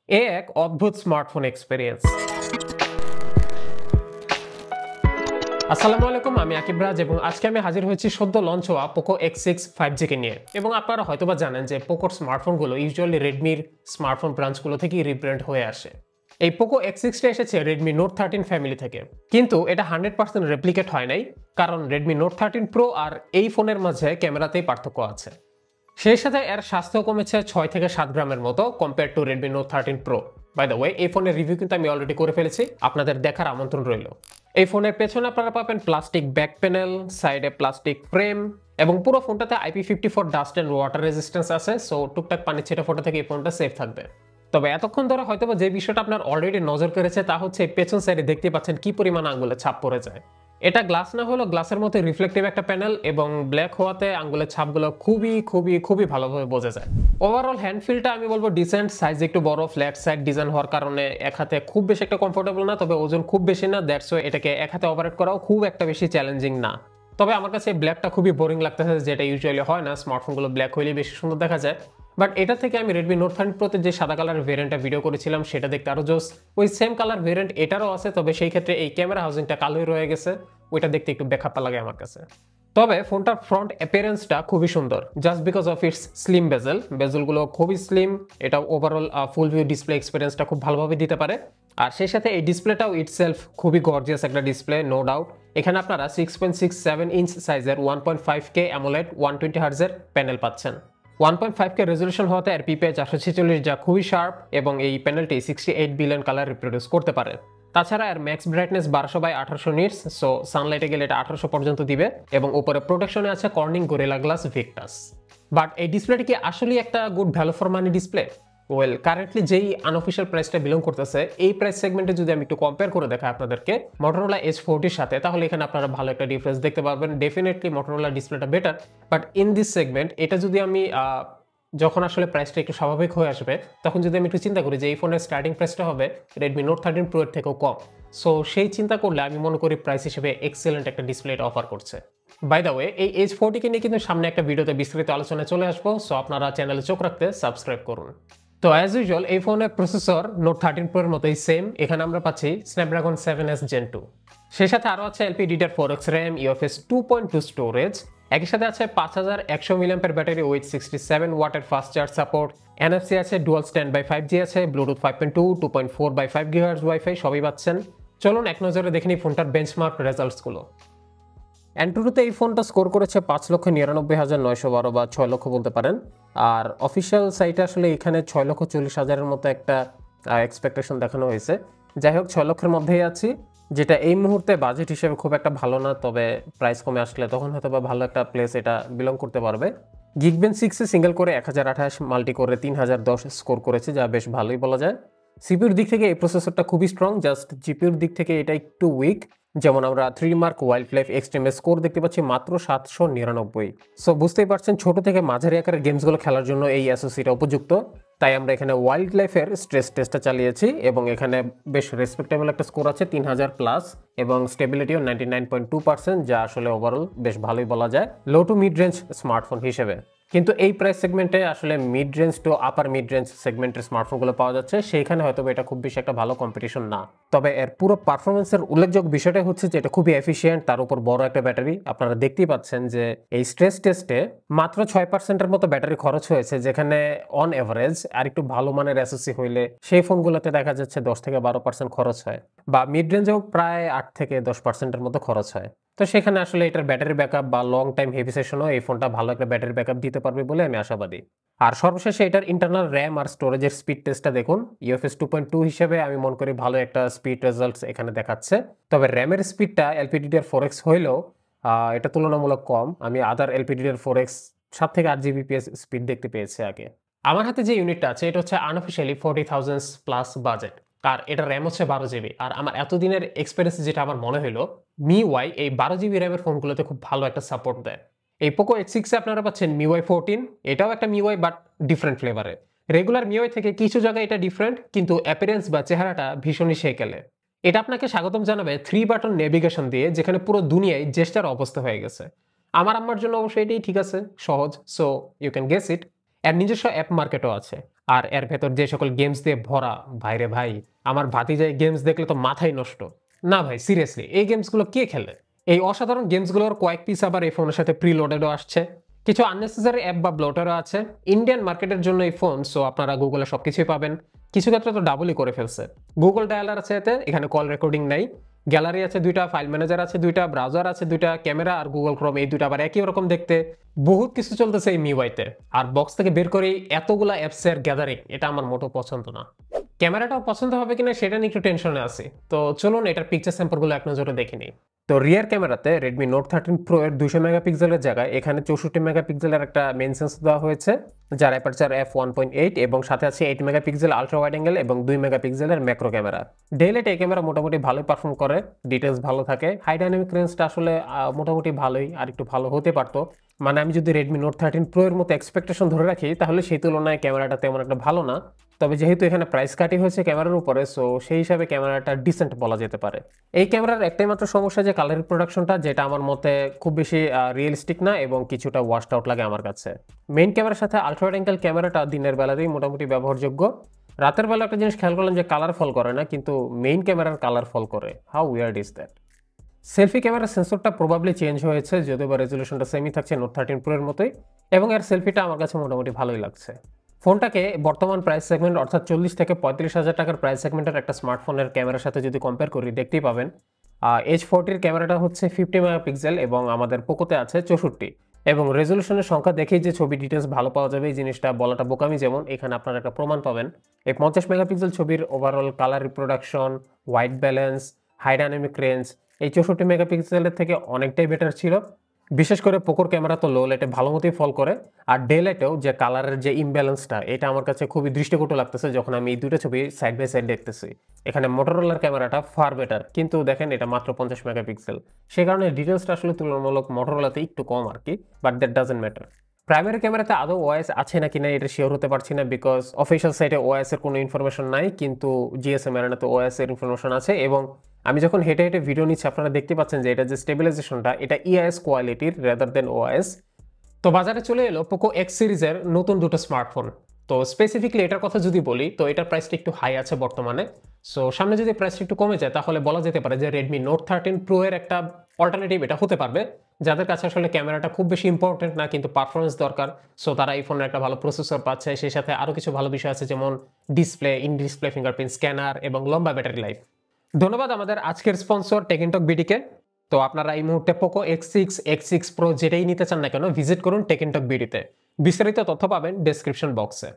এ এক অদ্ভুত smartphone experience. আসসালামু আলাইকুম, আমি আকিব রাজ এবং আজকে আমি হাজির হয়েছি সদ্য লঞ্চ হওয়া পোকো X6 5G কে নিয়ে। এবং আপনারা হয়তোবা জানেন যে পোকোর স্মার্টফোনগুলো ইউজুয়ালি রেডমির স্মার্টফোন ব্রাঞ্চগুলো থেকেই রিব্র্যান্ড হয়ে আসে। এই পোকো X6 টা এসেছে রেডমি নোট 13 ফ্যামিলি থেকে, কিন্তু এটা 100% রেপ্লিকেট হয় নাই, কারণ রেডমি নোট 13 প্রো আর এই ফোনের মাঝে ক্যামেরাতেই পার্থক্য আছে। সেই সাথে এর স্বাস্থ্য কমেছে 6 থেকে 7 গ্রামের মতো compare to Redmi Note 13 Pro. By the way, এই ফোনের রিভিউ কিন্তু আমি অলরেডি করে ফেলেছি, আপনাদের দেখার আমন্ত্রণ রইল। এই ফোনের পেছনে আপনারা পাবেন প্লাস্টিক ব্যাক প্যানেল, সাইডে প্লাস্টিক ফ্রেম এবং পুরো ফোনটাতে IP54 dust and water resistance আছে, সো টুকটাক পানি ছিটা ফোটা থেকে এই ফোনটা সেফ থাকবে। তবে এতক্ষণ ধরে হয়তোবা যে বিষয়টা আপনার অলরেডি নজর কেড়েছে তা হচ্ছে এই পেছন সাইডে দেখতে পাচ্ছেন কি পরিমাণ আঙ্গুলের ছাপ পড়ে যায়। এটা গ্লাস না হলেও গ্লাসের মধ্যে রিফ্লেক্টিভ একটা প্যানেল এবং ব্ল্যাক হওয়াতে আঙ্গুলের ছাপগুলো খুবই ভালোভাবে বোঝা যায়। ওভারঅল হ্যান্ডফিলটা আমি বলবো ডিসেন্ট, সাইজ একটু বড়, ফ্ল্যাট সাইড ডিজাইন হওয়ার কারণে এক হাতে খুব বেশি একটা কমফোর্টেবল না, তবে ওজন খুব বেশি না, দ্যাটস ওয়ে এটাকে এক হাতে অপারেট করাও খুব একটা বেশি চ্যালেঞ্জিং না। তবে আমার কাছে ব্ল্যাকটা খুবই বোরিং লাগতেছে, যেটা ইউজুয়ালি হয় না, স্মার্টফোনগুলো ব্ল্যাক হইলে বেশি সুন্দর দেখা যায়। বাট এটা থেকে আমি রেডমি নোট 13 প্রোতে যে সাদা কালার ভেরিয়েন্টটা ভিডিও করেছিলাম সেটা দেখতে আরো জোস। ওই সেম কালার ভেরিয়েন্ট এটারও আছে, তবে সেই ক্ষেত্রে এই ক্যামেরা হাউজিংটা কালোই রয়ে গেছে, ওইটা দেখতে একটু বেখাপ্পা লাগে আমার কাছে। তবে ফোনটার ফ্রন্ট অ্যাপিয়ারেন্সটা খুবই সুন্দর, just because of its slim বেজেলগুলো খুবই স্লিম। এটা ওভারঅল ফুল ভিউ ডিসপ্লে এক্সপিরিয়েন্সটা খুব ভালোভাবে দিতে পারে। আর সেই সাথে এই ডিসপ্লেটাও ইটসেলফ খুবই গর্জিয়াস একটা ডিসপ্লে, নো ডাউট। এখানে আপনারা 6.67 ইঞ্চ সাইজের 1.5K অ্যামোলেড 120 হার্জের প্যানেল পাচ্ছেন। 1.5K রেজলিউশন হওয়াতে আর পিপিআই 446, যা খুবই শার্প, এবং এই প্যানেলটি 68 বিলিয়ন কালার রিপ্রোডিউস করতে পারে। তাছাড়া এর ম্যাক্স ব্রাইটনেস 1200/1800 নিটস, সো সানলাইটে গেলে এটা 1800 পর্যন্ত দিবে, এবং উপরে প্রোটেকশনে আছে Corning gorilla glass Victus. But এই ডিসপ্লেটি কি আসলেই একটা good value for money display? Well, currently যেই আনঅফিশিয়াল প্রাইসটা বিলং করতেছে, এই প্রাইস সেগমেন্টে যদি আমি একটু কম্পেয়ার করে দেখাই আপনাদেরকে মোটরোলা H40 সাথে, তাহলে এখানে আপনারা ভালো একটা ডিফারেন্স দেখতে পারবেন। ডেফিনেটলি মোটরোলা ডিসপ্লেটা better, but in this segment এটা যদি আমি যখন আসলে প্রাইসটা একটু স্বাভাবিক হয়ে আসবে, তখন যদি আমি একটু চিন্তা করি যে এই ফোনের স্টার্টিং প্রাইসটা হবে রেডমি নোট 13 প্রো এর থেকেও কম, সো সেই চিন্তা করলে আমি মনে করি প্রাইস হিসেবে এক্সেলেন্ট একটা ডিসপ্লে এটা অফার করছে। বাই দ্য ওয়ে, এই H40 কে নিয়ে কিন্তু সামনে একটা ভিডিওতে বিস্তারিত আলোচনায় চলে আসবো, সো আপনারা চ্যানেলে চোখ রাখতে সাবস্ক্রাইব করুন। তো অ্যাজ ইউজুয়াল এই ফোনের প্রসেসর নোট 13 প্রো এর মতোই সেম, এখানে আমরা পাচ্ছি স্ন্যাপড্রাগন 7S Gen 2। সেই সাথে আরও আছে LPDDR4X RAM, UFS 2.2 স্টোরেজ, একই সাথে আছে 5100 mAh ব্যাটারি উইথ 67 ওয়াটের ফাস্ট চার্জ সাপোর্ট, NFC আছে, ডুয়াল স্ট্যান্ড বাই 5G আছে, ব্লুটুথ 5.2, 2.4/5 GHz ওয়াইফাই, সবই পাচ্ছেন। চলুন এক নজরে দেখে নিই ফোনটার বেঞ্চমার্ক রেজাল্টসগুলো। অ্যান্ট্রুতে এই ফোনটা স্কোর করেছে 5,99,912 বা 6 লক্ষ বলতে পারেন। আর অফিসিয়াল সাইটে আসলে এখানে 6,40,000-এর মতো একটা এক্সপেকটেশন দেখানো হয়েছে। যাই হোক, 6 লক্ষের মধ্যেই আছি, যেটা এই মুহূর্তে বাজেট হিসেবে খুব একটা ভালো না, তবে প্রাইস কমে আসলে তখন হয়তো বা ভালো একটা প্লেস এটা বিলং করতে পারবে। গিগবেন 6-এ সিঙ্গেল করে 1028, মাল্টি করে 3010 স্কোর করেছে, যা বেশ ভালোই বলা যায়। সিপিউর দিক থেকে এই প্রসেসরটা খুবই স্ট্রং, জাস্ট জিপিউর দিক থেকে এটা একটু উইক। যেমন আমরা 3 মার্ক ওয়াইল্ড লাইফ এক্সট্রিমের স্কোর দেখতে পাচ্ছি মাত্র 799। সো বুঝতেই পারছেন ছোট থেকে মাঝারি আকারের গেমসগুলো খেলার জন্য এই এসওসিটা উপযুক্ত। তাই আমরা এখানে ওয়াইল্ড লাইফের স্ট্রেস টেস্টটা চালিয়েছি এবং এখানে বেশ রেসপেক্টেবল একটা স্কোর আছে 3000+, এবং স্টেবিলিটিও 99.2%, যা আসলে ওভারঅল বেশ ভালোই বলা যায় low to mid range smartphone হিসেবে। কিন্তু এই প্রাইস সেগমেন্টে আসলে মিড রেঞ্জ টু আপার মিড রেঞ্জ সেগমেন্টের স্মার্টফোনগুলো পাওয়া যাচ্ছে, সেইখানে হয়তো এটা খুব বেশি একটা ভালো কম্পিটিশন না। তবে এর পুরো পারফরমেন্সের উল্লেখযোগ্য বিষয়টা হচ্ছে যে এটা খুবই এফিসিয়েন্ট, তার উপর বড় একটা ব্যাটারি। আপনারা দেখতেই পাচ্ছেন যে এই স্ট্রেস টেস্টে মাত্র 6%-এর মতো ব্যাটারি খরচ হয়েছে, যেখানে অন এভারেজ আর একটু ভালো মানের এসওসি হইলে সেই ফোনগুলোতে দেখা যাচ্ছে 10-12% খরচ হয়, বা মিড রেঞ্জেও প্রায় 8-10%-এর মতো খরচ হয়। তো সেখানে আসলে এটার ব্যাটারি ব্যাকআপ বা লং টাইম হেভি সেশনও এই ফোনটা ভালো একটা ব্যাটারি ব্যাকআপ দিতে পারবে বলে আমি আশাবাদী। আর সর্বশেষে এটার ইন্টারনাল র্যাম আর স্টোরেজের স্পিড টেস্টটা দেখুন। UFS 2.2 হিসেবে আমি মনে করি ভালো একটা স্পিড রেজাল্টস এখানে দেখাচ্ছে। তবে র্যামের স্পিডটা LPDDR4X হইলেও এটা তুলনামূলক কম। আমি আদার LPDDR4X 7 থেকে 8 Gbps স্পিড দেখতে পেয়েছি আগে। আমার হাতে যে ইউনিটটা আছে এটা হচ্ছে আনঅফিশিয়ালি 40,000+ বাজেট, আর এটা র্যাম হচ্ছে 12 GB। আর আমার এতদিনের এক্সপিরিয়েন্স যেটা আমার মনে হলো, MIUI এই 12 GB র্যামের ফোনগুলোতে খুব ভালো একটা সাপোর্ট দেয়। এই পোকো X6-এ আপনারা পাচ্ছেন MIUI 14, এটাও একটা MIUI বাট ডিফারেন্ট ফ্লেভারে। রেগুলার MIUI থেকে কিছু জায়গায় এটা ডিফারেন্ট, কিন্তু অ্যাপিয়ারেন্স বা চেহারাটা ভীষণই সেকেলে। এটা আপনাকে স্বাগতম জানাবে 3 বাটন নেভিগেশন দিয়ে, যেখানে পুরো দুনিয়ায় জেস্টার অবস্থা হয়ে গেছে। আমার আম্মার জন্য অবশ্যই এটাই ঠিক আছে, সহজ, so you can guess it. এর নিজস্ব অ্যাপ মার্কেটও আছে। আর এর ভেতর যে সকল গেমস দিয়ে ভরা, ভাইরে ভাই, আমার ভাতিজাই গেমস দেখলে তো মাথাই নষ্ট। না ভাই, সিরিয়াসলি এই গেমসগুলো কে খেলে? এই অসাধারণ গেমসগুলোর কয়েক পিস আবার এই ফোনের সাথে প্রিলোডেডও আসছে। কিছু আননেসেসারি অ্যাপ বা ব্লোটারও আছে। ইন্ডিয়ান মার্কেটের জন্য এই ফোন, সো আপনারা গুগলে সবকিছুই পাবেন। কিছু ক্ষেত্রে তো ডাবলই করে ফেলছে। গুগল ডায়ালার আছে এতে, এখানে কল রেকর্ডিং নাই। গ্যালারি আছে দুইটা, ফাইল ম্যানেজার আছে দুইটা, ব্রাউজার আছে দুইটা, ক্যামেরা আর গুগল ক্রোম এই দুইটা আবার একই রকম দেখতে। বহুত কিছু চলতেছে এই মিউআইতে। আর বক্স থেকে বের করেই এতগুলা অ্যাপসের গ্যাদারিং, এটা আমার মোটো পছন্দ না। ক্যামেরাটাও পছন্দ হবে কিনা সেটা নিয়ে একটু টেনশনে আছি। তো চলুন এটার পিকচার স্যাম্পলগুলো এক নজরে দেখে নিই। তো রিয়ার ক্যামেরাতে Redmi Note 13 Pro এর 200 মেগাপিক্সেলের জায়গায় এখানে 64 মেগাপিক্সেলের একটা মেইন সেন্সর দেওয়া হয়েছে, যার অ্যাপারচার f1.8 এবং সাথে আছে 8 মেগাপিক্সেল আলট্রা ওয়াইড অ্যাঙ্গেল এবং 2 মেগাপিক্সেলের ম্যাক্রো ক্যামেরা। ডে লাইটে এই ক্যামেরা মোটামুটি ভালোই পারফর্ম করে, ডিটেলস ভালো থাকে। হাই ডাইনামিক রেঞ্জটা আসলে মোটামুটি ভালোই, আর একটু ভালো হতে পারতো। মানে আমি যদি Redmi Note 13 Pro এর মতো এক্সপেকটেশন ধরে রাখি তাহলে সেই তুলনায় ক্যামেরাটা তেমন একটা ভালো না। তবে যেহেতু এখানে প্রাইস কাটি হয়েছে ক্যামেরার উপরে, সো সেই হিসাবে ক্যামেরাটা ডিসেন্ট বলা যেতে পারে। এই ক্যামেরার একটাই মাত্র সমস্যা যে কালার প্রোডাকশনটা, যেটা আমার মতে খুব বেশি রিয়েলিস্টিক না এবং কিছুটা ওয়াশড আউট লাগে আমার কাছে। মেইন ক্যামেরার সাথে আলট্রা ওয়াইড অ্যাঙ্গেল ক্যামেরাটা দিনের বেলাতেই মোটামুটি ব্যবহারযোগ্য। রাতের বেলা একটা জিনিস খেয়াল করলাম যে কালার ফল করে না, কিন্তু মেইন ক্যামেরার কালার ফল করে। How weird is that? Selfie ক্যামেরার সেন্সরটা প্রবাবলি চেঞ্জ হয়েছে, যদিও বা রেজলিউশনটা সেমই থাকছে Note 13 Pro এর মতোই, এবং এর সেলফিটা আমার কাছে মোটামুটি ভালোই লাগছে। ফোনটাকে বর্তমান প্রাইস সেগমেন্ট অর্থাৎ 40 থেকে 35 হাজার টাকার প্রাইস সেগমেন্টের একটা স্মার্টফোনের ক্যামেরার সাথে যদি কম্পেয়ার করি, দেখতেই পাবেন H40 ক্যামেরাটা হচ্ছে 50 মেগাপিক্সেল এবং আমাদের পোকোতে আছে 64, এবং রেজলিউশনের সংখ্যা দেখেই যে ছবি ডিটেলস ভালো পাওয়া যাবে এই জিনিসটা বলাটা বোকামি, যেমন এখানে আপনারা একটা প্রমাণ পাবেন। এই 50 মেগাপিক্সেল ছবির overall colour reproduction, white balance, high dynamic range এই 64 মেগাপিক্সেলের থেকে অনেকটাই বেটার ছিল। বিশেষ করে পোকোর ক্যামেরা তো লো লাইটে ভালো মতোই ফল করে, আর ডে লাইটেও যে কালারের যে ইমব্যালেন্সটা, এটা আমার কাছে খুবই দৃষ্টিকটু লাগতেছে যখন আমি এই দুটো ছবি সাইড বাই সাইড দেখতেছি। এখানে মোটরোলার ক্যামেরাটা ফার বেটার, কিন্তু দেখেন এটা মাত্র 50 মেগাপিক্সেল, সে কারণে ডিটেলসটা আসলে তুলনামূলক মোটরোলাতে একটু কম আর কি, but that doesn't matter. Primary ক্যামেরাতে আদৌ ওএস আছে নাকি না এটা শিওর হতে পারছি না, বিকজ অফিসিয়াল সাইটে ওএস এর কোনো ইনফরমেশন নাই, কিন্তু জিএসএম এর তো ওএস এর ইনফরমেশন আছে। এবং আমি যখন হেঁটে হেঁটে ভিডিও নিচ্ছি আপনারা দেখতে পাচ্ছেন যে এটা যে স্টেবিলাইজেশনটা, এটা ইআইএস কোয়ালিটির রেদার দেন ওএস। তো বাজারে চলে এলো পোকো এক্স সিরিজের নতুন দুটো স্মার্টফোন। তো স্পেসিফিকলি এটার কথা যদি বলি, তো এটার প্রাইসটা একটু হাই আছে বর্তমানে। সো সামনে যদি প্রাইসটা একটু কমে যায় তাহলে বলা যেতে পারে যে Redmi Note 13 Pro এর একটা অল্টারনেটিভ এটা হতে পারবে, যাদের কাছে আসলে ক্যামেরাটা খুব বেশি ইম্পর্টেন্ট না কিন্তু পারফরমেন্স দরকার। সো তারা এই ফোনের একটা ভালো প্রসেসর পাচ্ছে, সেই সাথে আরও কিছু ভালো বিষয় আছে যেমন display, in display fingerprint scanner এবং লম্বা ব্যাটারি লাইফ। ধন্যবাদ আমাদের আজকের স্পন্সর টেকইনটক বিডিকে। তো আপনারা এই মুহূর্তে পোকো X6, X6 Pro যেটাই নিতে চান না কেন ভিজিট করুন টেকইনটক বিডিতে। বিস্তারিত তথ্য পাবেন ডেসক্রিপশন বক্সে।